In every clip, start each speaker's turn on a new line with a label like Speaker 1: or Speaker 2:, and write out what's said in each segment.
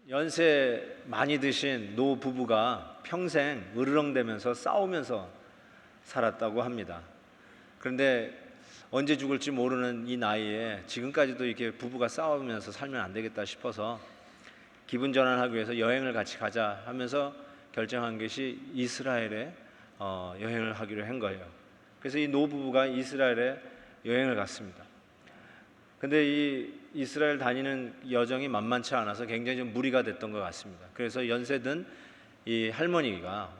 Speaker 1: 연세 많이 드신 노 부부가 평생 으르렁대면서 싸우면서 살았다고 합니다. 그런데 언제 죽을지 모르는 이 나이에 지금까지도 이렇게 부부가 싸우면서 살면 안 되겠다 싶어서 기분 전환하기 위해서 여행을 같이 가자 하면서 결정한 것이 이스라엘에 여행을 하기로 한 거예요. 그래서 이 노부부가 이스라엘에 여행을 갔습니다. 근데 이 이스라엘 다니는 여정이 만만치 않아서 굉장히 좀 무리가 됐던 것 같습니다. 그래서 연세든 이 할머니가,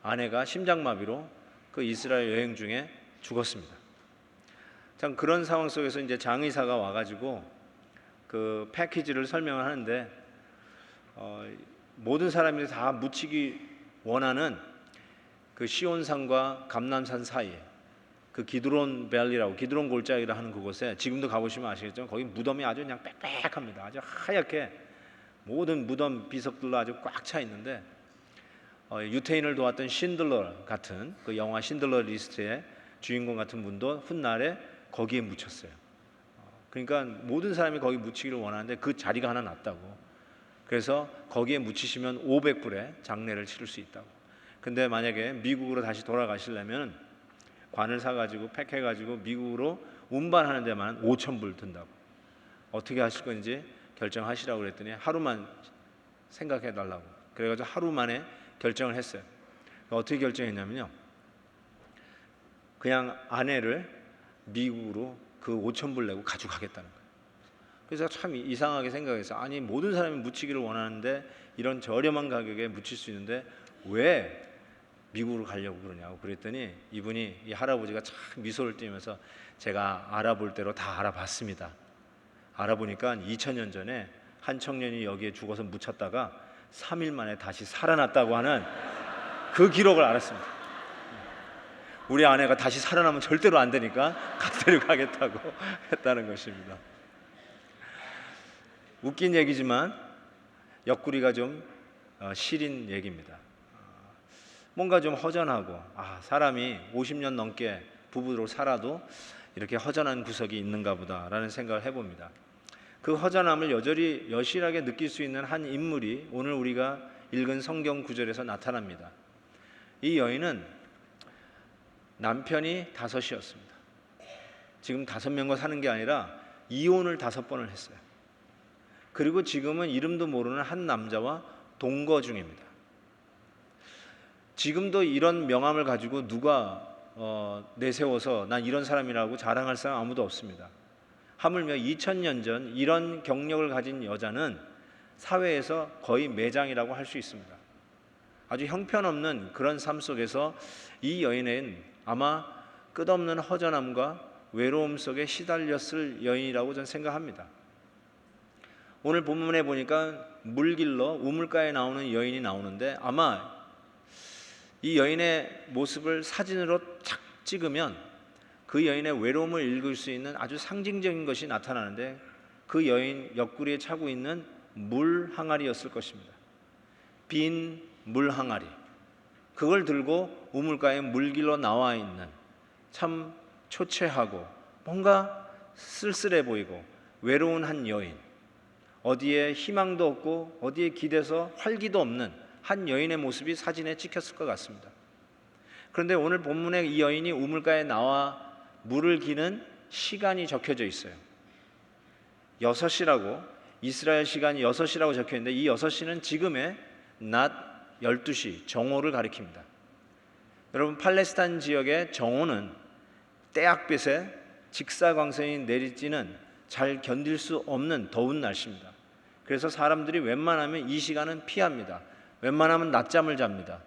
Speaker 1: 아내가 심장마비로 그 이스라엘 여행 중에 죽었습니다. 참 그런 상황 속에서 이제 장의사가 와가지고 그 패키지를 설명을 하는데 모든 사람들이 다 묻히기 원하는 그 시온산과 감람산 사이에 그 기드론 밸리라고, 기드론 골짜기라 하는 그곳에 지금도 가보시면 아시겠지만 거기 무덤이 아주 그냥 빽빽합니다. 아주 하얗게 모든 무덤 비석들로 아주 꽉 차 있는데 유태인을 도왔던 신들러 같은 그 영화 신들러 리스트의 주인공 같은 분도 훗날에 거기에 묻혔어요. 그러니까 모든 사람이 거기 묻히기를 원하는데 그 자리가 하나 났다고. 그래서 거기에 묻히시면 500불의 장례를 치를 수 있다고. 근데 만약에 미국으로 다시 돌아가시려면 관을 사가지고 팩해가지고 미국으로 운반하는 데만 5,000불 든다고. 어떻게 하실 건지 결정하시라고 그랬더니 하루만 생각해 달라고. 그래가지고 하루 만에 결정을 했어요. 어떻게 결정했냐면요, 그냥 아내를 미국으로 그 5,000불 내고 가져가겠다는 거예요. 그래서 참 이상하게 생각해서, 아니 모든 사람이 묻히기를 원하는데 이런 저렴한 가격에 묻힐 수 있는데 왜 미국으로 가려고 그러냐고 그랬더니 이분이, 이 할아버지가 참 미소를 띠면서, 제가 알아볼 대로 다 알아봤습니다. 알아보니까 2000년 전에 한 청년이 여기에 죽어서 묻혔다가 3일 만에 다시 살아났다고 하는 그 기록을 알았습니다. 우리 아내가 다시 살아나면 절대로 안 되니까 데려가겠다고 했다는 것입니다. 웃긴 얘기지만 옆구리가 좀 시린 얘기입니다. 뭔가 좀 허전하고, 사람이 50년 넘게 부부로 살아도 이렇게 허전한 구석이 있는가 보다라는 생각을 해봅니다. 그 허전함을 여실하게 느낄 수 있는 한 인물이 오늘 우리가 읽은 성경 구절에서 나타납니다. 이 여인은 남편이 5이었습니다. 지금 5명과 사는 게 아니라 이혼을 5번을 했어요. 그리고 지금은 이름도 모르는 한 남자와 동거 중입니다. 지금도 이런 명함을 가지고 누가 내세워서 난 이런 사람이라고 자랑할 사람 아무도 없습니다. 하물며 2000년 전 이런 경력을 가진 여자는 사회에서 거의 매장이라고 할 수 있습니다. 아주 형편없는 그런 삶 속에서 이 여인은 아마 끝없는 허전함과 외로움 속에 시달렸을 여인이라고 저는 생각합니다. 오늘 본문에 보니까 물길로 우물가에 나오는 여인이 나오는데, 아마 이 여인의 모습을 사진으로 착 찍으면 그 여인의 외로움을 읽을 수 있는 아주 상징적인 것이 나타나는데, 그 여인 옆구리에 차고 있는 물 항아리였을 것입니다. 빈 물 항아리, 그걸 들고 우물가에 물길로 나와 있는 참 초췌하고 뭔가 쓸쓸해 보이고 외로운 한 여인, 어디에 희망도 없고 어디에 기대서 활기도 없는 한 여인의 모습이 사진에 찍혔을 것 같습니다. 그런데 오늘 본문에 이 여인이 우물가에 나와 물을 기는 시간이 적혀져 있어요. 6시라고, 이스라엘 시간이 6시라고 적혀 있는데, 이 6시는 지금의 낮 12시 정오를 가리킵니다. 여러분, 팔레스타인 지역의 정오는 때약빛에 직사광선이 내리쬐는 잘 견딜 수 없는 더운 날씨입니다. 그래서 사람들이 웬만하면 이 시간은 피합니다. 웬만하면 낮잠을 잡니다.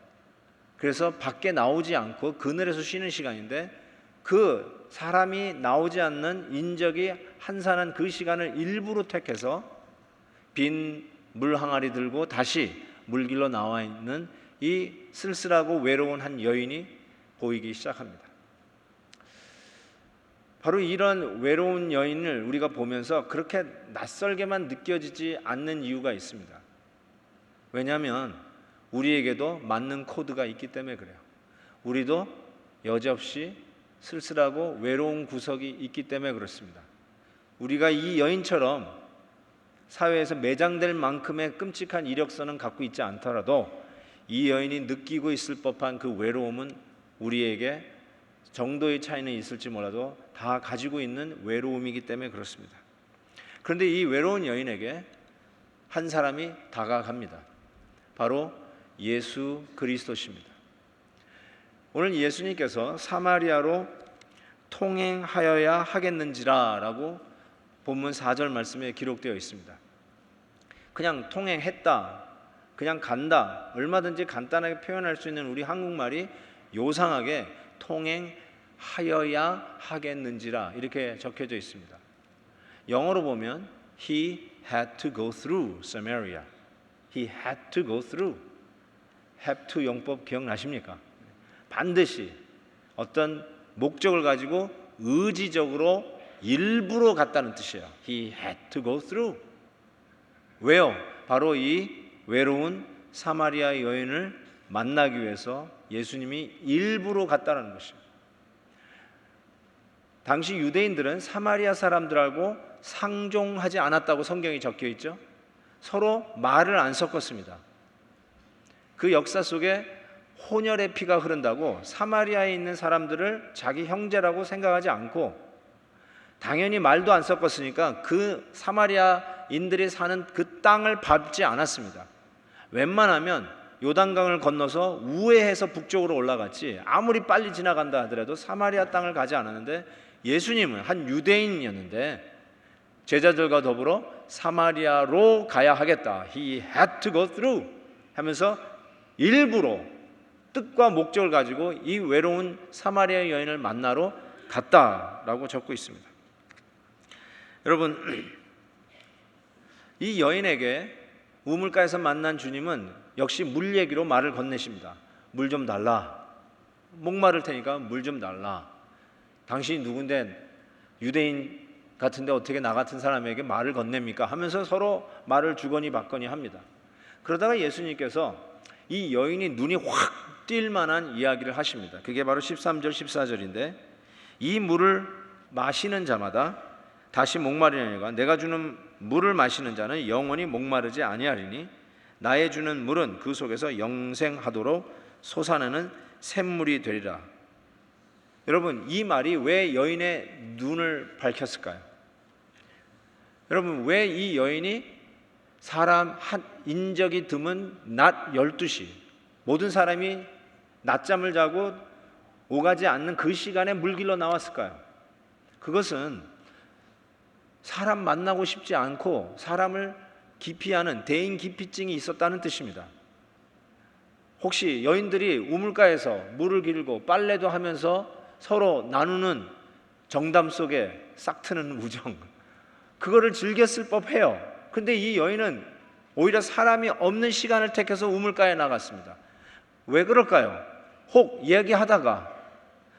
Speaker 1: 그래서 밖에 나오지 않고 그늘에서 쉬는 시간인데, 그 사람이 나오지 않는 인적이 한산한 그 시간을 일부러 택해서 빈 물 항아리 들고 다시 물길로 나와 있는 이 쓸쓸하고 외로운 한 여인이 보이기 시작합니다. 바로 이런 외로운 여인을 우리가 보면서 그렇게 낯설게만 느껴지지 않는 이유가 있습니다. 왜냐하면 우리에게도 맞는 코드가 있기 때문에 그래요. 우리도 여지없이 쓸쓸하고 외로운 구석이 있기 때문에 그렇습니다. 우리가 이 여인처럼 사회에서 매장될 만큼의 끔찍한 이력서는 갖고 있지 않더라도 이 여인이 느끼고 있을 법한 그 외로움은 우리에게 정도의 차이는 있을지 몰라도 다 가지고 있는 외로움이기 때문에 그렇습니다. 그런데 이 외로운 여인에게 한 사람이 다가갑니다. 바로 예수 그리스도십니다. 오늘 예수님께서 사마리아로 통행하여야 하겠는지라 라고 본문 4절 말씀에 기록되어 있습니다. 그냥 통행했다, 그냥 간다, 얼마든지 간단하게 표현할 수 있는 우리 한국말이 요상하게 통행하여야 하겠는지라 이렇게 적혀져 있습니다. 영어로 보면 He had to go through Samaria. He had to go through. have to 용법 기억나십니까? 반드시 어떤 목적을 가지고 의지적으로 일부러 갔다는 뜻이에요. He had to go through. 왜요? 바로 이 외로운 사마리아 여인을 만나기 위해서 예수님이 일부러 갔다는 것이에요. 당시 유대인들은 사마리아 사람들하고 상종하지 않았다고 성경이 적혀 있죠. 서로 말을 안 섞었습니다. 그 역사 속에 혼혈의 피가 흐른다고 사마리아에 있는 사람들을 자기 형제라고 생각하지 않고 당연히 말도 안 섞었으니까 그 사마리아인들이 사는 그 땅을 밟지 않았습니다. 웬만하면 요단강을 건너서 우회해서 북쪽으로 올라갔지 아무리 빨리 지나간다 하더라도 사마리아 땅을 가지 않았는데 예수님은 한 유대인이었는데 제자들과 더불어 사마리아로 가야 하겠다. He had to go through 하면서 일부러 뜻과 목적을 가지고 이 외로운 사마리아 여인을 만나러 갔다라고 적고 있습니다. 여러분, 이 여인에게 우물가에서 만난 주님은 역시 물 얘기로 말을 건네십니다. 물 좀 달라. 목마를 테니까 물 좀 달라. 당신이 누군데 유대인 같은데 어떻게 나 같은 사람에게 말을 건넵니까? 하면서 서로 말을 주거니 받거니 합니다. 그러다가 예수님께서 이 여인이 눈이 확 띌 만한 이야기를 하십니다. 그게 바로 13절 14절인데 이 물을 마시는 자마다 다시 목마르려니와 내가 주는 물을 마시는 자는 영원히 목마르지 아니하리니 나의 주는 물은 그 속에서 영생하도록 솟아나는 샘물이 되리라. 여러분, 이 말이 왜 여인의 눈을 밝혔을까요? 여러분, 왜 이 여인이 사람 한 인적이 드문 낮 12시 모든 사람이 낮잠을 자고 오가지 않는 그 시간에 물길로 나왔을까요? 그것은 사람 만나고 싶지 않고 사람을 기피하는 대인 기피증이 있었다는 뜻입니다. 혹시 여인들이 우물가에서 물을 길고 빨래도 하면서 서로 나누는 정담 속에 싹트는 우정, 그거를 즐겼을 법해요. 근데 이 여인은 오히려 사람이 없는 시간을 택해서 우물가에 나갔습니다. 왜 그럴까요? 혹 얘기하다가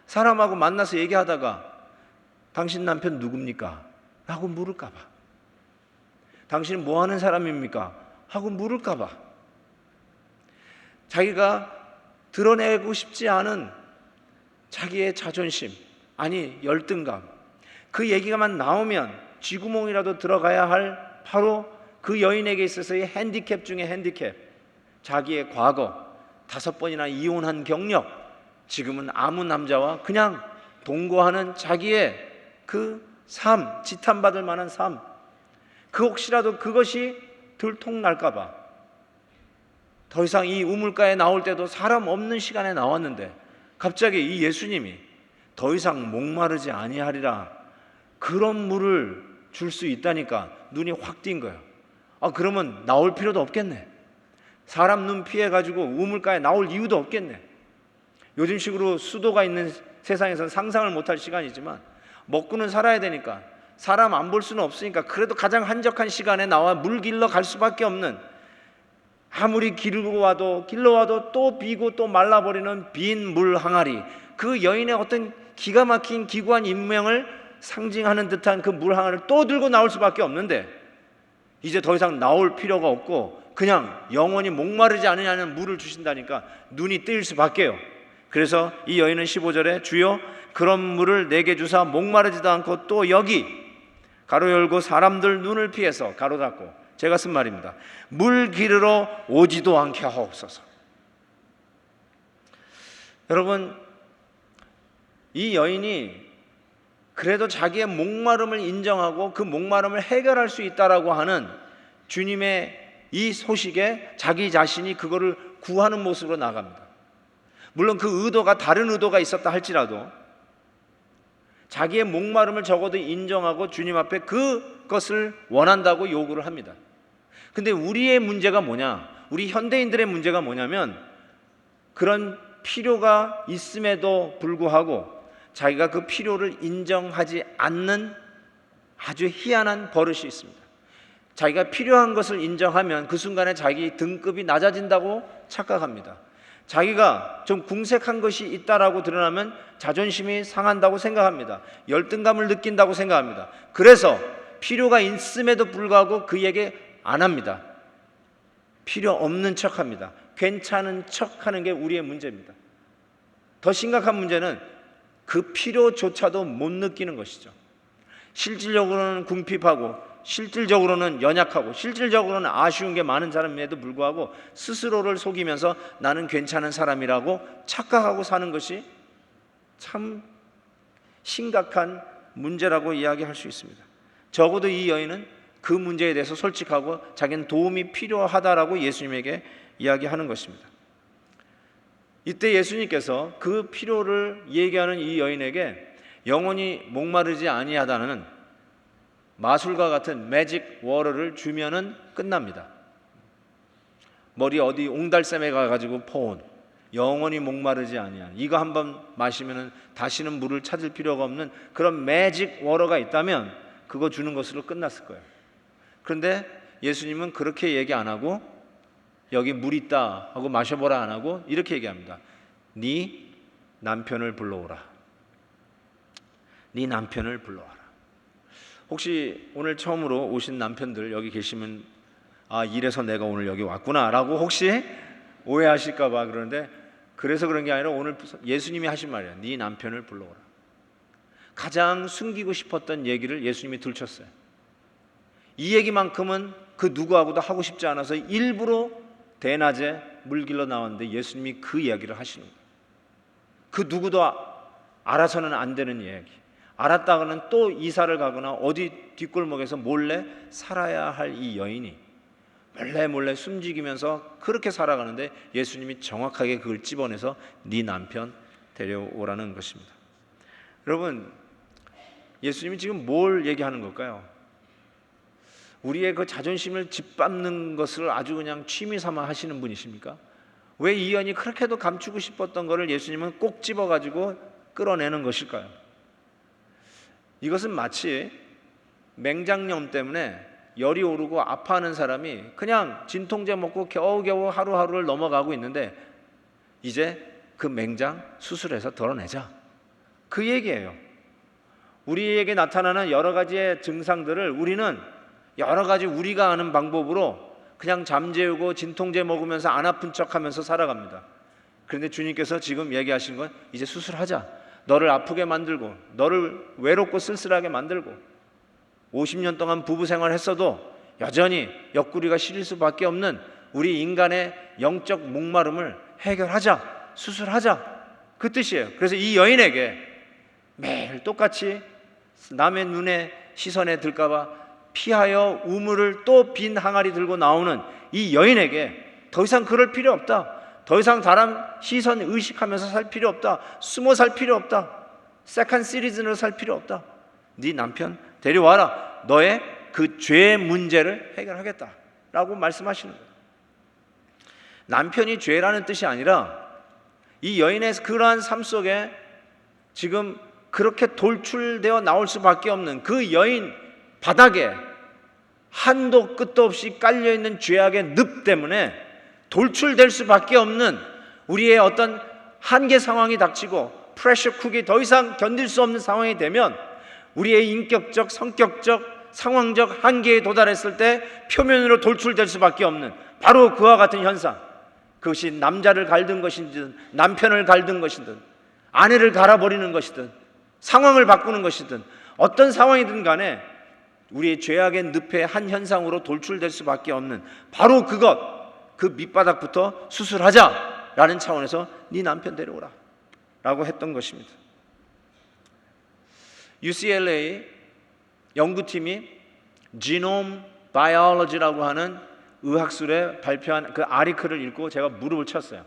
Speaker 1: 사람하고 만나서 얘기하다가 당신 남편 누굽니까? 하고 물을까 봐. 당신은 뭐 하는 사람입니까? 하고 물을까 봐. 자기가 드러내고 싶지 않은 자기의 자존심, 아니 열등감, 그 얘기가만 나오면 쥐구멍이라도 들어가야 할 바로 그 여인에게 있어서의 핸디캡 중에 핸디캡, 자기의 과거, 5번이나 이혼한 경력, 지금은 아무 남자와 그냥 동거하는 자기의 그 삶, 지탄받을 만한 삶, 그 혹시라도 그것이 들통날까봐 더 이상 이 우물가에 나올 때도 사람 없는 시간에 나왔는데 갑자기 이 예수님이 더 이상 목마르지 아니하리라 그런 물을 줄 수 있다니까 눈이 확 띈 거예요. 그러면 나올 필요도 없겠네. 사람 눈 피해가지고 우물가에 나올 이유도 없겠네. 요즘식으로 수도가 있는 세상에서는 상상을 못할 시간이지만 먹고는 살아야 되니까 사람 안 볼 수는 없으니까 그래도 가장 한적한 시간에 나와 물 길러 갈 수밖에 없는, 아무리 길고 와도 길러 와도 또 비고 또 말라버리는 빈 물 항아리, 그 여인의 어떤 기가 막힌 기구한 인명을 상징하는 듯한 그 물 항아리를 또 들고 나올 수밖에 없는데 이제 더 이상 나올 필요가 없고 그냥 영원히 목마르지 않으냐는 물을 주신다니까 눈이 뜨일 수밖에요. 그래서 이 여인은 15절에 주여 그런 물을 내게 주사 목마르지도 않고 또 여기 가로 열고 사람들 눈을 피해서 가로 닫고 제가 쓴 말입니다. 물 기르러 오지도 않게 하옵소서. 여러분, 이 여인이 그래도 자기의 목마름을 인정하고 그 목마름을 해결할 수 있다라고 하는 주님의 이 소식에 자기 자신이 그거를 구하는 모습으로 나갑니다. 물론 그 의도가 다른 의도가 있었다 할지라도 자기의 목마름을 적어도 인정하고 주님 앞에 그것을 원한다고 요구를 합니다. 근데 우리의 문제가 뭐냐? 우리 현대인들의 문제가 뭐냐면 그런 필요가 있음에도 불구하고 자기가 그 필요를 인정하지 않는 아주 희한한 버릇이 있습니다. 자기가 필요한 것을 인정하면 그 순간에 자기 등급이 낮아진다고 착각합니다. 자기가 좀 궁색한 것이 있다라고 드러나면 자존심이 상한다고 생각합니다. 열등감을 느낀다고 생각합니다. 그래서 필요가 있음에도 불구하고 그에게 안 합니다. 필요 없는 척합니다. 괜찮은 척하는 게 우리의 문제입니다. 더 심각한 문제는 그 필요조차도 못 느끼는 것이죠. 실질적으로는 궁핍하고 실질적으로는 연약하고 실질적으로는 아쉬운 게 많은 사람임에도 불구하고 스스로를 속이면서 나는 괜찮은 사람이라고 착각하고 사는 것이 참 심각한 문제라고 이야기할 수 있습니다. 적어도 이 여인은 그 문제에 대해서 솔직하고 자기는 도움이 필요하다라고 예수님에게 이야기하는 것입니다. 이때 예수님께서 그 필요를 얘기하는 이 여인에게 영원히 목마르지 아니하다는 마술과 같은 매직 워터를 주면은 끝납니다. 머리 어디 옹달샘에 가가지고 퍼온 영원히 목마르지 아니한 이거 한번 마시면은 다시는 물을 찾을 필요가 없는 그런 매직 워터가 있다면 그거 주는 것으로 끝났을 거예요. 그런데 예수님은 그렇게 얘기 안 하고 여기 물 있다 하고 마셔보라 안 하고 이렇게 얘기합니다. 네 남편을 불러오라. 네 남편을 불러와라. 혹시 오늘 처음으로 오신 남편들 여기 계시면 아 이래서 내가 오늘 여기 왔구나 라고 혹시 오해하실까 봐 그러는데 그래서 그런 게 아니라 오늘 예수님이 하신 말이에요. 네 남편을 불러오라. 가장 숨기고 싶었던 얘기를 예수님이 들켰어요. 이 얘기만큼은 그 누구하고도 하고 싶지 않아서 일부러 대낮에 물 길러 나왔는데 예수님이 그 이야기를 하시는 거예요. 그 누구도 알아서는 안 되는 이야기. 알았다가는 또 이사를 가거나 어디 뒷골목에서 몰래 살아야 할 이 여인이 몰래 숨지기면서 그렇게 살아가는데 예수님이 정확하게 그걸 찝어내서 네 남편 데려오라는 것입니다. 여러분, 예수님이 지금 뭘 얘기하는 걸까요? 우리의 그 자존심을 짓밟는 것을 아주 그냥 취미 삼아 하시는 분이십니까? 왜 이 여인이 그렇게도 감추고 싶었던 것을 예수님은 꼭 집어가지고 끌어내는 것일까요? 이것은 마치 맹장염 때문에 열이 오르고 아파하는 사람이 그냥 진통제 먹고 겨우겨우 하루하루를 넘어가고 있는데 이제 그 맹장 수술해서 덜어내자, 그 얘기예요. 우리에게 나타나는 여러 가지의 증상들을 우리는 여러 가지 우리가 아는 방법으로 그냥 잠재우고 진통제 먹으면서 안 아픈 척하면서 살아갑니다. 그런데 주님께서 지금 얘기하시는 건 이제 수술하자. 너를 아프게 만들고 너를 외롭고 쓸쓸하게 만들고 50년 동안 부부 생활했어도 여전히 옆구리가 시릴 수밖에 없는 우리 인간의 영적 목마름을 해결하자, 수술하자, 그 뜻이에요. 그래서 이 여인에게 매일 똑같이 남의 눈에 시선에 들까봐 피하여 우물을 또 빈 항아리 들고 나오는 이 여인에게 더 이상 그럴 필요 없다. 더 이상 다른 시선 의식하면서 살 필요 없다. 숨어 살 필요 없다. 세컨 시리즌으로 살 필요 없다. 네 남편 데려와라. 너의 그 죄의 문제를 해결하겠다 라고 말씀하시는 거예요. 남편이 죄라는 뜻이 아니라 이 여인의 그러한 삶 속에 지금 그렇게 돌출되어 나올 수밖에 없는 그 여인 바닥에 한도 끝도 없이 깔려있는 죄악의 늪 때문에 돌출될 수밖에 없는 우리의 어떤 한계 상황이 닥치고 프레셔 쿡이 더 이상 견딜 수 없는 상황이 되면 우리의 인격적, 성격적, 상황적 한계에 도달했을 때 표면으로 돌출될 수밖에 없는 바로 그와 같은 현상, 그것이 남자를 갈든 것이든 남편을 갈든 것이든 아내를 갈아버리는 것이든 상황을 바꾸는 것이든 어떤 상황이든 간에 우리의 죄악의 늪의 한 현상으로 돌출될 수밖에 없는 바로 그것, 그 밑바닥부터 수술하자라는 차원에서 네 남편 데려오라 라고 했던 것입니다. UCLA 연구팀이 Genome Biology라고 하는 의학술에 발표한 그 아리클을 읽고 제가 무릎을 쳤어요.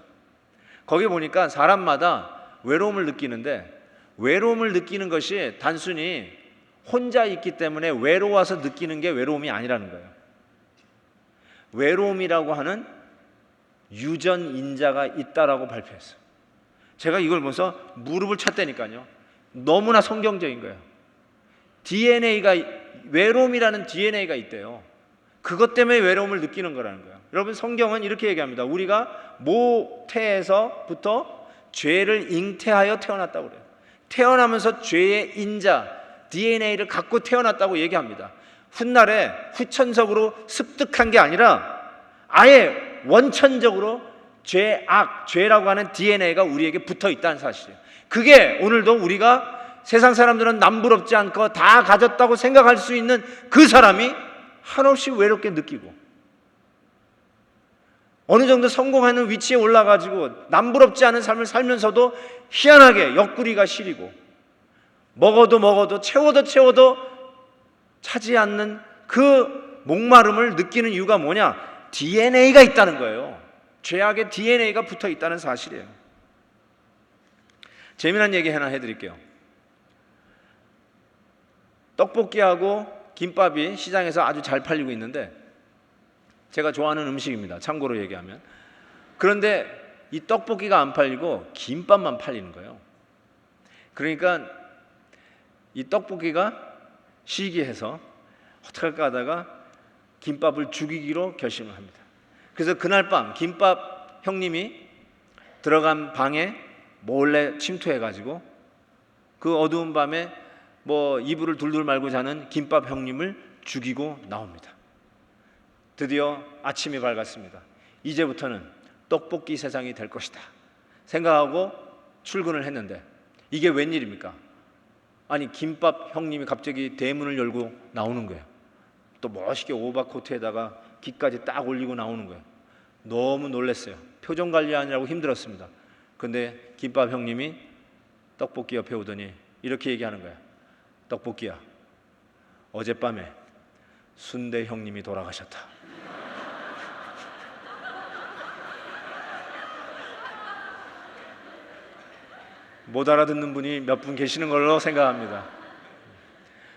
Speaker 1: 거기 보니까 사람마다 외로움을 느끼는데, 외로움을 느끼는 것이 단순히 혼자 있기 때문에 외로워서 느끼는 게 외로움이 아니라는 거예요. 외로움이라고 하는 유전인자가 있다라고 발표했어요. 제가 이걸 보면서 무릎을 쳤다니까요. 너무나 성경적인 거예요. DNA가, 외로움이라는 DNA가 있대요. 그것 때문에 외로움을 느끼는 거라는 거예요. 여러분, 성경은 이렇게 얘기합니다. 우리가 모태에서부터 죄를 잉태하여 태어났다고 그래요. 태어나면서 죄의 인자, DNA를 갖고 태어났다고 얘기합니다. 훗날에 후천적으로 습득한 게 아니라 아예 원천적으로 죄라고 하는 DNA가 우리에게 붙어 있다는 사실이에요. 그게 오늘도 우리가 세상 사람들은 남부럽지 않고 다 가졌다고 생각할 수 있는 그 사람이 한없이 외롭게 느끼고, 어느 정도 성공하는 위치에 올라가지고 남부럽지 않은 삶을 살면서도 희한하게 옆구리가 시리고 먹어도 채워도 차지 않는 그 목마름을 느끼는 이유가 뭐냐? DNA가 있다는 거예요. 죄악의 DNA가 붙어 있다는 사실이에요. 재미난 얘기 하나 해드릴게요. 떡볶이하고 김밥이 시장에서 아주 잘 팔리고 있는데, 제가 좋아하는 음식입니다, 참고로 얘기하면. 그런데 이 떡볶이가 안 팔리고 김밥만 팔리는 거예요. 그러니까 이 떡볶이가 시기해서 어떻게 할까 하다가 김밥을 죽이기로 결심을 합니다. 그래서 그날 밤 김밥 형님이 들어간 방에 몰래 침투해가지고 그 어두운 밤에 이불을 둘둘 말고 자는 김밥 형님을 죽이고 나옵니다. 드디어 아침이 밝았습니다. 이제부터는 떡볶이 세상이 될 것이다 생각하고 출근을 했는데, 이게 웬일입니까? 아니, 김밥 형님이 갑자기 대문을 열고 나오는 거예요. 또 멋있게 오버코트에다가 귀까지 딱 올리고 나오는 거예요. 너무 놀랐어요. 표정 관리하느라고 힘들었습니다. 근데 김밥 형님이 떡볶이 옆에 오더니 이렇게 얘기하는 거야. 떡볶이야, 어젯밤에 순대 형님이 돌아가셨다. 못 알아듣는 분이 몇 분 계시는 걸로 생각합니다.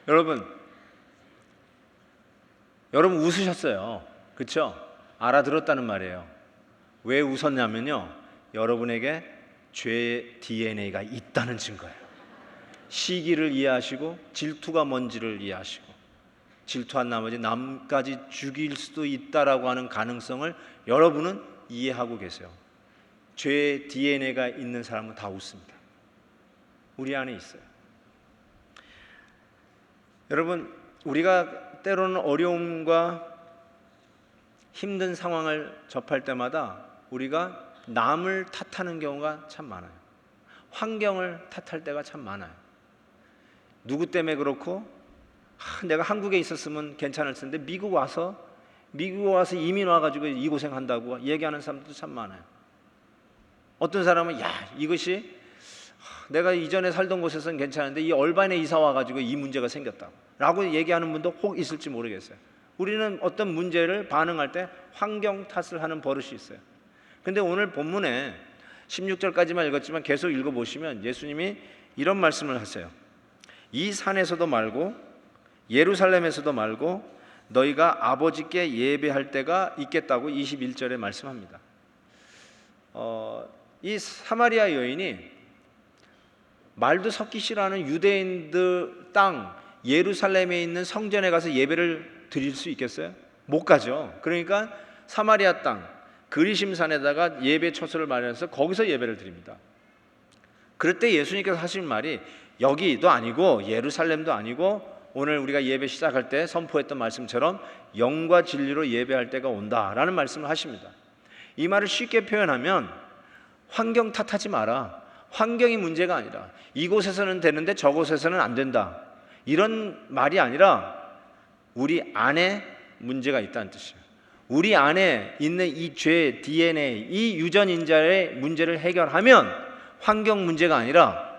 Speaker 1: 여러분 웃으셨어요. 그렇죠? 알아들었다는 말이에요. 왜 웃었냐면요, 여러분에게 죄의 DNA가 있다는 증거예요. 시기를 이해하시고 질투가 뭔지를 이해하시고, 질투한 나머지 남까지 죽일 수도 있다라고 하는 가능성을 여러분은 이해하고 계세요. 죄의 DNA가 있는 사람은 다 웃습니다. 우리 안에 있어요. 여러분, 우리가 때로는 어려움과 힘든 상황을 접할 때마다 우리가 남을 탓하는 경우가 참 많아요. 환경을 탓할 때가 참 많아요. 누구 때문에 그렇고, 내가 한국에 있었으면 괜찮을 텐데 미국 와서 이민 와가지고 이 고생한다고 얘기하는 사람도 참 많아요. 어떤 사람은 이것이 내가 이전에 살던 곳에서는 괜찮은데 이 얼반에 이사 와가지고 이 문제가 생겼다고 라고 얘기하는 분도 혹 있을지 모르겠어요. 우리는 어떤 문제를 반응할 때 환경 탓을 하는 버릇이 있어요. 근데 오늘 본문에 16절까지만 읽었지만 계속 읽어보시면 예수님이 이런 말씀을 하세요. 이 산에서도 말고 예루살렘에서도 말고 너희가 아버지께 예배할 때가 있겠다고 21절에 말씀합니다. 이 사마리아 여인이 말도 섞기 싫어하는 유대인들 땅 예루살렘에 있는 성전에 가서 예배를 드릴 수 있겠어요? 못 가죠. 그러니까 사마리아 땅 그리심산에다가 예배 처소를 마련해서 거기서 예배를 드립니다. 그럴 때 예수님께서 하신 말이 여기도 아니고 예루살렘도 아니고 오늘 우리가 예배 시작할 때 선포했던 말씀처럼 영과 진리로 예배할 때가 온다라는 말씀을 하십니다. 이 말을 쉽게 표현하면 환경 탓하지 마라. 환경이 문제가 아니라 이곳에서는 되는데 저곳에서는 안 된다, 이런 말이 아니라 우리 안에 문제가 있다는 뜻이에요. 우리 안에 있는 이 죄 DNA, 이 유전인자의 문제를 해결하면 환경 문제가 아니라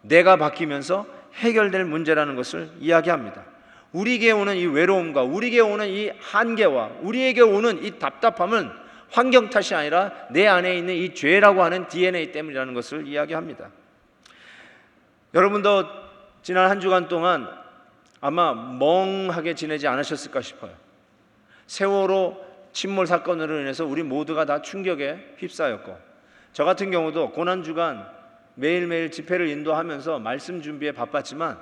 Speaker 1: 내가 바뀌면서 해결될 문제라는 것을 이야기합니다. 우리에게 오는 이 외로움과 우리에게 오는 이 한계와 우리에게 오는 이 답답함은 환경 탓이 아니라 내 안에 있는 이 죄라고 하는 DNA 때문이라는 것을 이야기합니다. 여러분도 지난 한 주간 동안 아마 멍하게 지내지 않으셨을까 싶어요. 세월호 침몰 사건으로 인해서 우리 모두가 다 충격에 휩싸였고, 저 같은 경우도 고난주간 매일매일 집회를 인도하면서 말씀 준비에 바빴지만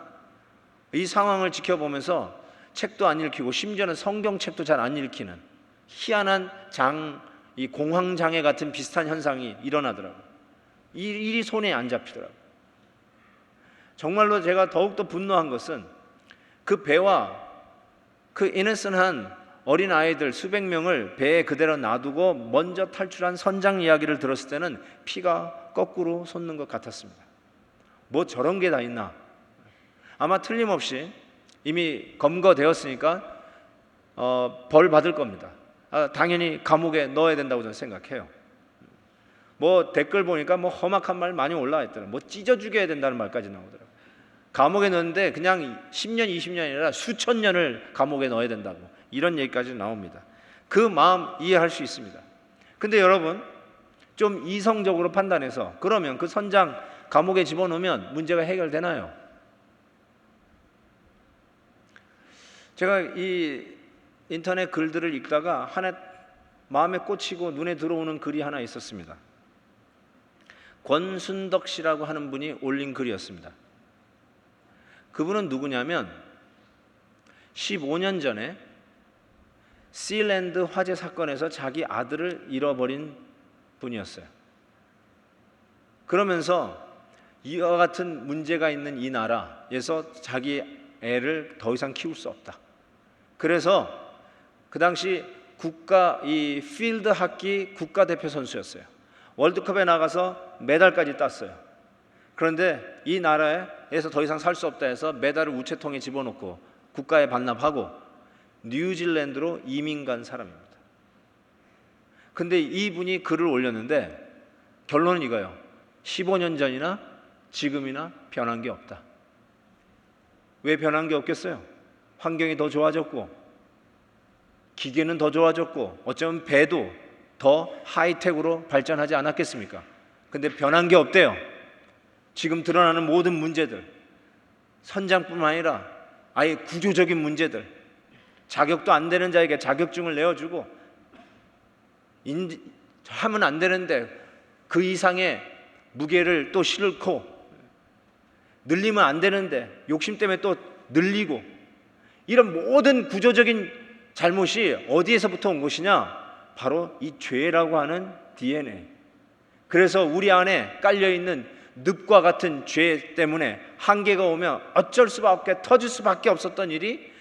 Speaker 1: 이 상황을 지켜보면서 책도 안 읽히고 심지어는 성경책도 잘 안 읽히는 희한한 이 공황장애 같은 비슷한 현상이 일어나더라고요. 이 일이 손에 안 잡히더라고요. 정말로 제가 더욱더 분노한 것은 그 배와 그 이너선한 어린 아이들 수백 명을 배에 그대로 놔두고 먼저 탈출한 선장 이야기를 들었을 때는 피가 거꾸로 솟는 것 같았습니다. 뭐 저런 게 다 있나? 아마 틀림없이 이미 검거되었으니까 벌 받을 겁니다. 당연히 감옥에 넣어야 된다고 저는 생각해요. 뭐 댓글 보니까 뭐 험악한 말 많이 올라와 있더라고요. 뭐 찢어 죽여야 된다는 말까지 나오더라고요. 감옥에 넣는데 그냥 10년, 20년이 아니라 수천 년을 감옥에 넣어야 된다고 이런 얘기까지 나옵니다. 그 마음 이해할 수 있습니다. 근데 여러분 좀 이성적으로 판단해서 그러면 그 선장 감옥에 집어넣으면 문제가 해결되나요? 제가 이 인터넷 글들을 읽다가 하나 마음에 꽂히고 눈에 들어오는 글이 하나 있었습니다. 권순덕 씨라고 하는 분이 올린 글이었습니다. 그분은 누구냐면 15년 전에 시랜드 화재 사건에서 자기 아들을 잃어버린 분이었어요. 그러면서 이와 같은 문제가 있는 이 나라에서 자기 애를 더 이상 키울 수 없다. 그래서 그 당시 이 필드 하키 국가대표 선수였어요. 월드컵에 나가서 메달까지 땄어요. 그런데 이 나라에서 더 이상 살 수 없다 해서 메달을 우체통에 집어넣고 국가에 반납하고 뉴질랜드로 이민 간 사람입니다. 근데 이분이 글을 올렸는데 결론은 이거예요. 15년 전이나 지금이나 변한 게 없다. 왜 변한 게 없겠어요? 환경이 더 좋아졌고 기계는 더 좋아졌고 어쩌면 배도 더 하이텍으로 발전하지 않았겠습니까? 근데 변한 게 없대요. 지금 드러나는 모든 문제들, 선장뿐만 아니라 아예 구조적인 문제들, 자격도 안 되는 자에게 자격증을 내어주고 하면 안 되는데 그 이상의 무게를 또 싣고 늘리면 안 되는데 욕심 때문에 또 늘리고 이런 모든 구조적인 잘못이 어디에서부터 온 것이냐? 바로 이 죄라고 하는 DNA. 그래서 우리 안에 깔려있는 늪과 같은 죄 때문에 한계가 오면 어쩔 수밖에 터질 수밖에 없었던 일이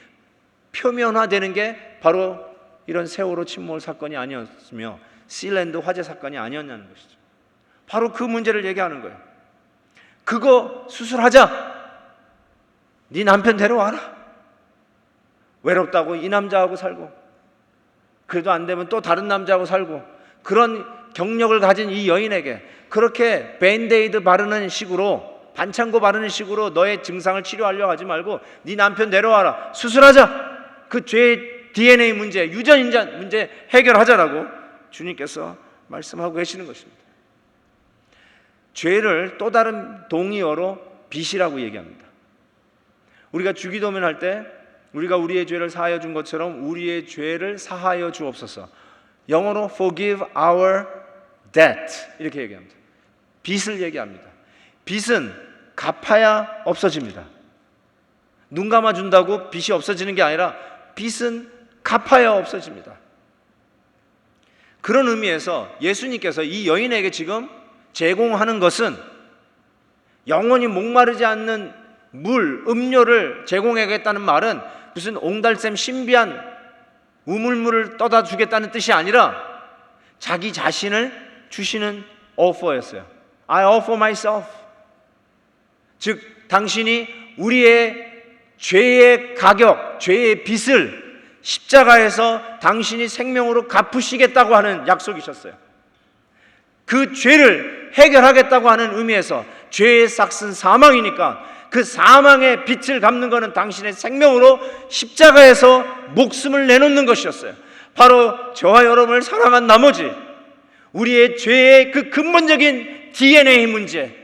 Speaker 1: 표면화되는 게 바로 이런 세월호 침몰 사건이 아니었으며 시랜드 화재 사건이 아니었냐는 것이죠. 바로 그 문제를 얘기하는 거예요. 그거 수술하자. 네 남편 데려와라. 외롭다고 이 남자하고 살고 그래도 안 되면 또 다른 남자하고 살고 그런 경력을 가진 이 여인에게 그렇게 밴드에이드 바르는 식으로 반창고 바르는 식으로 너의 증상을 치료하려고 하지 말고 네 남편 데려와라. 수술하자. 그 죄의 DNA 문제, 유전인자 문제 해결하자라고 주님께서 말씀하고 계시는 것입니다. 죄를 또 다른 동의어로 빚이라고 얘기합니다. 우리가 주기도문 할 때 우리가 우리의 죄를 사하여 준 것처럼 우리의 죄를 사하여 주옵소서. 영어로 forgive our debt 이렇게 얘기합니다. 빚을 얘기합니다. 빚은 갚아야 없어집니다. 눈 감아준다고 빚이 없어지는 게 아니라 빚은 갚아야 없어집니다. 그런 의미에서 예수님께서 이 여인에게 지금 제공하는 것은 영원히 목마르지 않는 물, 음료를 제공하겠다는 말은 무슨 옹달샘 신비한 우물물을 떠다 주겠다는 뜻이 아니라 자기 자신을 주시는 오퍼였어요. I offer myself. 즉 당신이 우리의 죄의 가격, 죄의 빚을 십자가에서 당신이 생명으로 갚으시겠다고 하는 약속이셨어요. 그 죄를 해결하겠다고 하는 의미에서 죄의 삭은 사망이니까 그 사망의 빚을 갚는 것은 당신의 생명으로 십자가에서 목숨을 내놓는 것이었어요. 바로 저와 여러분을 사랑한 나머지 우리의 죄의 그 근본적인 DNA 문제,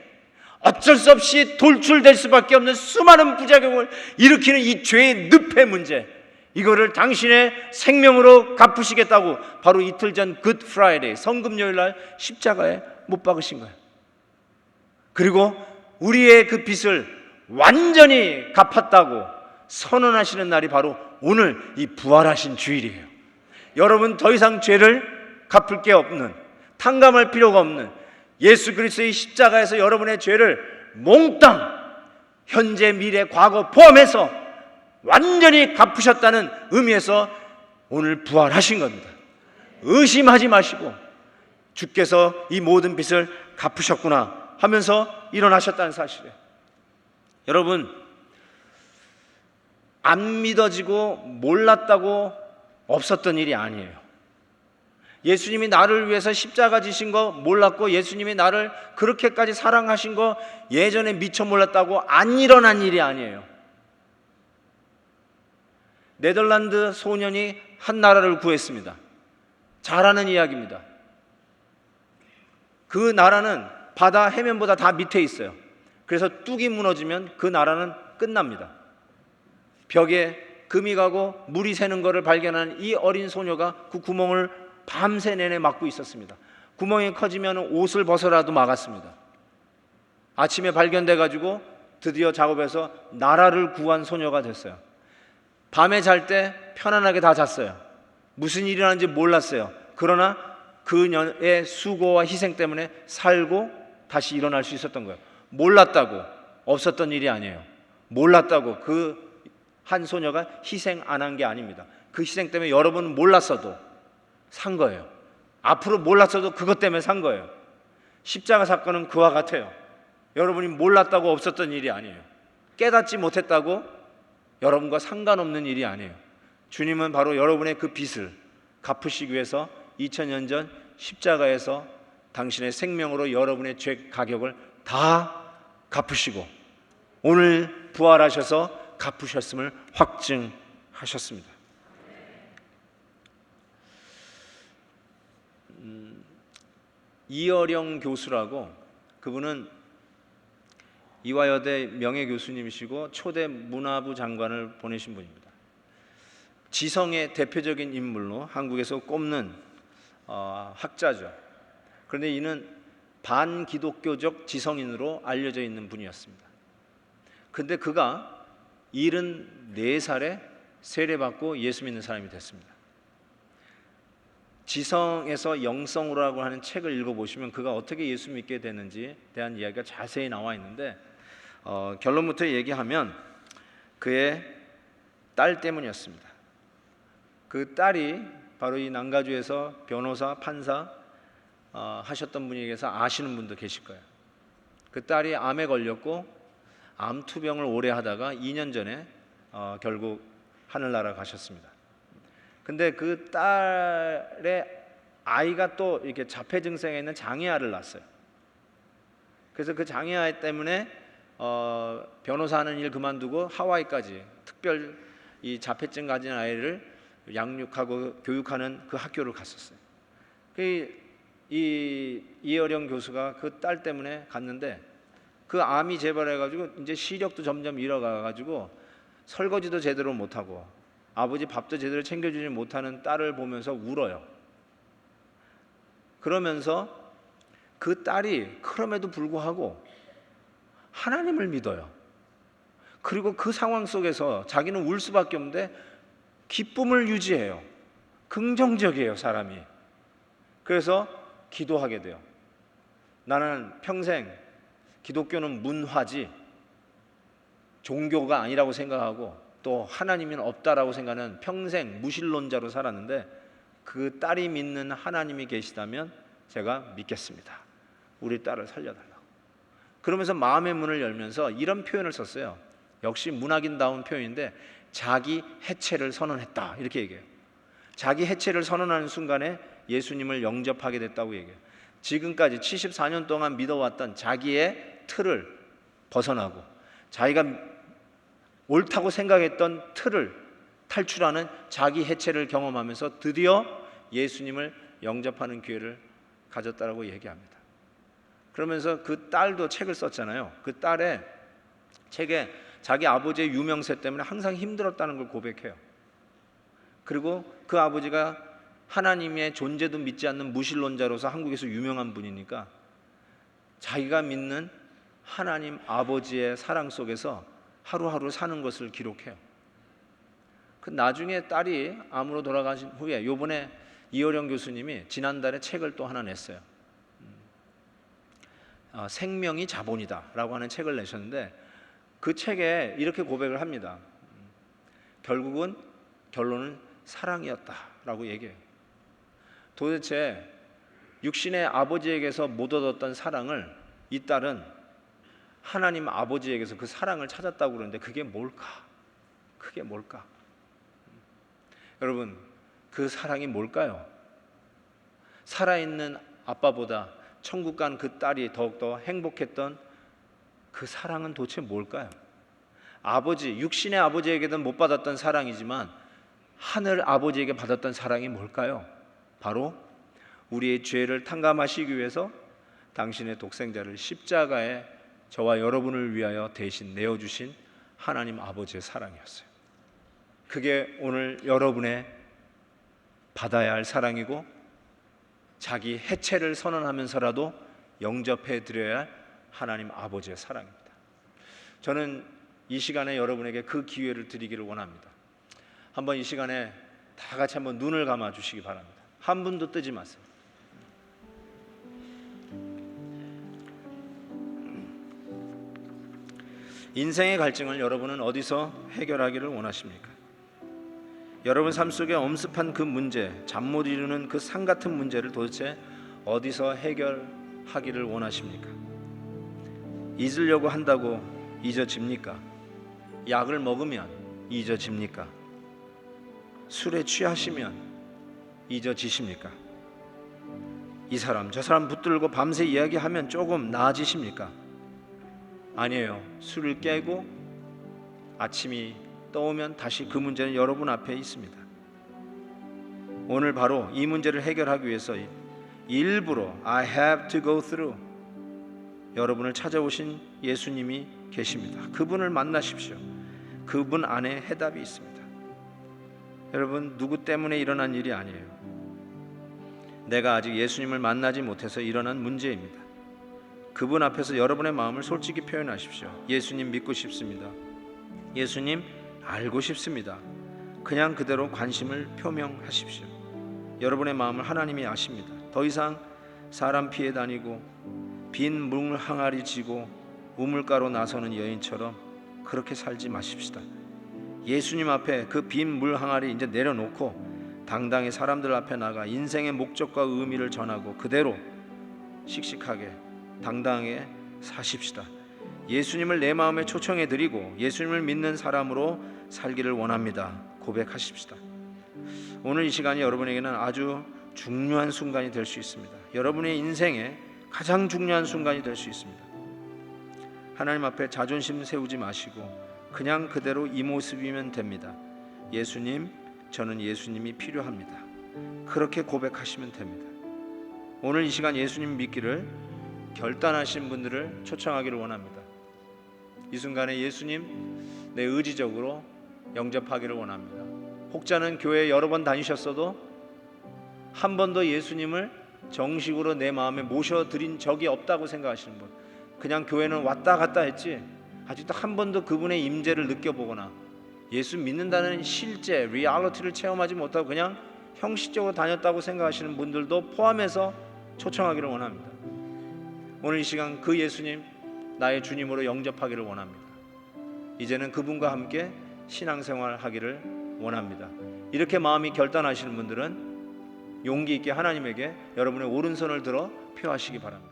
Speaker 1: 어쩔 수 없이 돌출될 수밖에 없는 수많은 부작용을 일으키는 이 죄의 늪의 문제, 이거를 당신의 생명으로 갚으시겠다고 바로 이틀 전 굿 프라이데이 성금요일 날 십자가에 못 박으신 거예요. 그리고 우리의 그 빚을 완전히 갚았다고 선언하시는 날이 바로 오늘 이 부활하신 주일이에요. 여러분 더 이상 죄를 갚을 게 없는, 탕감할 필요가 없는 예수 그리스도의 십자가에서 여러분의 죄를 몽땅 현재, 미래, 과거 포함해서 완전히 갚으셨다는 의미에서 오늘 부활하신 겁니다. 의심하지 마시고 주께서 이 모든 빚을 갚으셨구나 하면서 일어나셨다는 사실이에요. 여러분, 안 믿어지고 몰랐다고 없었던 일이 아니에요. 예수님이 나를 위해서 십자가 지신 거 몰랐고 예수님이 나를 그렇게까지 사랑하신 거 예전에 미처 몰랐다고 안 일어난 일이 아니에요. 네덜란드 소년이 한 나라를 구했습니다. 잘하는 이야기입니다. 그 나라는 바다 해면보다 다 밑에 있어요. 그래서 뚝이 무너지면 그 나라는 끝납니다. 벽에 금이 가고 물이 새는 것을 발견한 이 어린 소녀가 그 구멍을 밤새 내내 막고 있었습니다. 구멍이 커지면 옷을 벗어라도 막았습니다. 아침에 발견돼 가지고 드디어 작업해서 나라를 구한 소녀가 됐어요. 밤에 잘 때 편안하게 다 잤어요. 무슨 일이 일어나는지 몰랐어요. 그러나 그녀의 수고와 희생 때문에 살고 다시 일어날 수 있었던 거예요. 몰랐다고 없었던 일이 아니에요. 몰랐다고 그 한 소녀가 희생 안 한 게 아닙니다. 그 희생 때문에 여러분은 몰랐어도 산 거예요. 앞으로 몰랐어도 그것 때문에 산 거예요. 십자가 사건은 그와 같아요. 여러분이 몰랐다고 없었던 일이 아니에요. 깨닫지 못했다고 여러분과 상관없는 일이 아니에요. 주님은 바로 여러분의 그 빚을 갚으시기 위해서 2000년 전 십자가에서 당신의 생명으로 여러분의 죄 가격을 다 갚으시고 오늘 부활하셔서 갚으셨음을 확증하셨습니다. 이어령 교수라고, 그분은 이화여대 명예교수님이시고 초대 문화부 장관을 보내신 분입니다. 지성의 대표적인 인물로 한국에서 꼽는 학자죠. 그런데 이는 반기독교적 지성인으로 알려져 있는 분이었습니다. 그런데 그가 74살에 세례받고 예수 믿는 사람이 됐습니다. 지성에서 영성으로라고 하는 책을 읽어보시면 그가 어떻게 예수 믿게 되는지에 대한 이야기가 자세히 나와 있는데 결론부터 얘기하면 그의 딸 때문이었습니다. 그 딸이 바로 이 남가주에서 변호사, 판사 하셨던 분에게서 아시는 분도 계실 거예요. 그 딸이 암에 걸렸고 암 투병을 오래 하다가 2년 전에 결국 하늘나라 가셨습니다. 근데 그 딸의 아이가 또 이렇게 자폐 증상에 있는 장애아를 낳았어요. 그래서 그 장애아 때문에 변호사하는 일 그만두고 하와이까지 특별 이 자폐증 가진 아이를 양육하고 교육하는 그 학교를 갔었어요. 이 이어령 교수가 그 딸 때문에 갔는데 그 암이 재발해가지고 이제 시력도 점점 잃어가가지고 설거지도 제대로 못하고 아버지 밥도 제대로 챙겨주지 못하는 딸을 보면서 울어요. 그러면서 그 딸이 그럼에도 불구하고 하나님을 믿어요. 그리고 그 상황 속에서 자기는 울 수밖에 없는데 기쁨을 유지해요. 긍정적이에요, 사람이. 그래서 기도하게 돼요. 나는 평생 기독교는 문화지 종교가 아니라고 생각하고 또 하나님은 없다라고 생각하는 평생 무신론자로 살았는데 그 딸이 믿는 하나님이 계시다면 제가 믿겠습니다. 우리 딸을 살려달라고. 그러면서 마음의 문을 열면서 이런 표현을 썼어요. 역시 문학인다운 표현인데 자기 해체를 선언했다 이렇게 얘기해요. 자기 해체를 선언하는 순간에 예수님을 영접하게 됐다고 얘기해요. 지금까지 74년 동안 믿어왔던 자기의 틀을 벗어나고 자기가 옳다고 생각했던 틀을 탈출하는 자기 해체를 경험하면서 드디어 예수님을 영접하는 기회를 가졌다라고 얘기합니다. 그러면서 그 딸도 책을 썼잖아요. 그 딸의 책에 자기 아버지의 유명세 때문에 항상 힘들었다는 걸 고백해요. 그리고 그 아버지가 하나님의 존재도 믿지 않는 무신론자로서 한국에서 유명한 분이니까 자기가 믿는 하나님 아버지의 사랑 속에서 하루하루 사는 것을 기록해요. 그 나중에 딸이 암으로 돌아가신 후에 요번에 이호령 교수님이 지난달에 책을 또 하나 냈어요. 생명이 자본이다 라고 하는 책을 내셨는데 그 책에 이렇게 고백을 합니다. 결론은 사랑이었다 라고 얘기해요. 도대체 육신의 아버지에게서 못 얻었던 사랑을 이 딸은 하나님 아버지에게서 그 사랑을 찾았다고 그러는데 그게 뭘까? 여러분, 그 사랑이 뭘까요? 살아있는 아빠보다 천국 간 그 딸이 더욱더 행복했던 그 사랑은 도대체 뭘까요? 육신의 아버지에게는 못 받았던 사랑이지만 하늘 아버지에게 받았던 사랑이 뭘까요? 바로 우리의 죄를 탕감하시기 위해서 당신의 독생자를 십자가에 저와 여러분을 위하여 대신 내어주신 하나님 아버지의 사랑이었어요. 그게 오늘 여러분의 받아야 할 사랑이고 자기 해체를 선언하면서라도 영접해 드려야 할 하나님 아버지의 사랑입니다. 저는 이 시간에 여러분에게 그 기회를 드리기를 원합니다. 한번 이 시간에 다 같이 한번 눈을 감아 주시기 바랍니다. 한 분도 뜨지 마세요. 인생의 갈증을 여러분은 어디서 해결하기를 원하십니까? 여러분 삶 속에 엄습한 그 문제, 잠 못 이루는 그 산 같은 문제를 도대체 어디서 해결하기를 원하십니까? 잊으려고 한다고 잊어집니까? 약을 먹으면 잊어집니까? 술에 취하시면 잊어지십니까? 이 사람 저 사람 붙들고 밤새 이야기하면 조금 나아지십니까? 아니에요. 술을 깨고 아침이 떠오면 다시 그 문제는 여러분 앞에 있습니다. 오늘 바로 이 문제를 해결하기 위해서 일부러 I have to go through 여러분을 찾아오신 예수님이 계십니다. 그분을 만나십시오. 그분 안에 해답이 있습니다. 여러분, 누구 때문에 일어난 일이 아니에요. 내가 아직 예수님을 만나지 못해서 일어난 문제입니다. 그분 앞에서 여러분의 마음을 솔직히 표현하십시오. 예수님 믿고 싶습니다. 예수님 알고 싶습니다. 그냥 그대로 관심을 표명하십시오. 여러분의 마음을 하나님이 아십니다. 더 이상 사람 피해 다니고 빈 물 항아리 지고 우물가로 나서는 여인처럼 그렇게 살지 마십시다. 예수님 앞에 그 빈 물 항아리 이제 내려놓고 당당히 사람들 앞에 나가 인생의 목적과 의미를 전하고 그대로 씩씩하게 당당하게 사십시다. 예수님을 내 마음에 초청해 드리고 예수님을 믿는 사람으로 살기를 원합니다. 고백하십시다. 오늘 이 시간이 여러분에게는 아주 중요한 순간이 될 수 있습니다. 여러분의 인생에 가장 중요한 순간이 될 수 있습니다. 하나님 앞에 자존심 세우지 마시고 그냥 그대로 이 모습이면 됩니다. 예수님, 저는 예수님이 필요합니다. 그렇게 고백하시면 됩니다. 오늘 이 시간 예수님 믿기를 결단하신 분들을 초청하기를 원합니다. 이 순간에 예수님 내 의지적으로 영접하기를 원합니다. 혹자는 교회 여러 번 다니셨어도 한 번도 예수님을 정식으로 내 마음에 모셔드린 적이 없다고 생각하시는 분, 그냥 교회는 왔다 갔다 했지 아직도 한 번도 그분의 임재를 느껴보거나 예수 믿는다는 실제 리얼리티를 체험하지 못하고 그냥 형식적으로 다녔다고 생각하시는 분들도 포함해서 초청하기를 원합니다. 오늘 이 시간 그 예수님 나의 주님으로 영접하기를 원합니다. 이제는 그분과 함께 신앙생활 하기를 원합니다. 이렇게 마음이 결단하시는 분들은 용기 있게 하나님에게 여러분의 오른손을 들어 표하시기 바랍니다.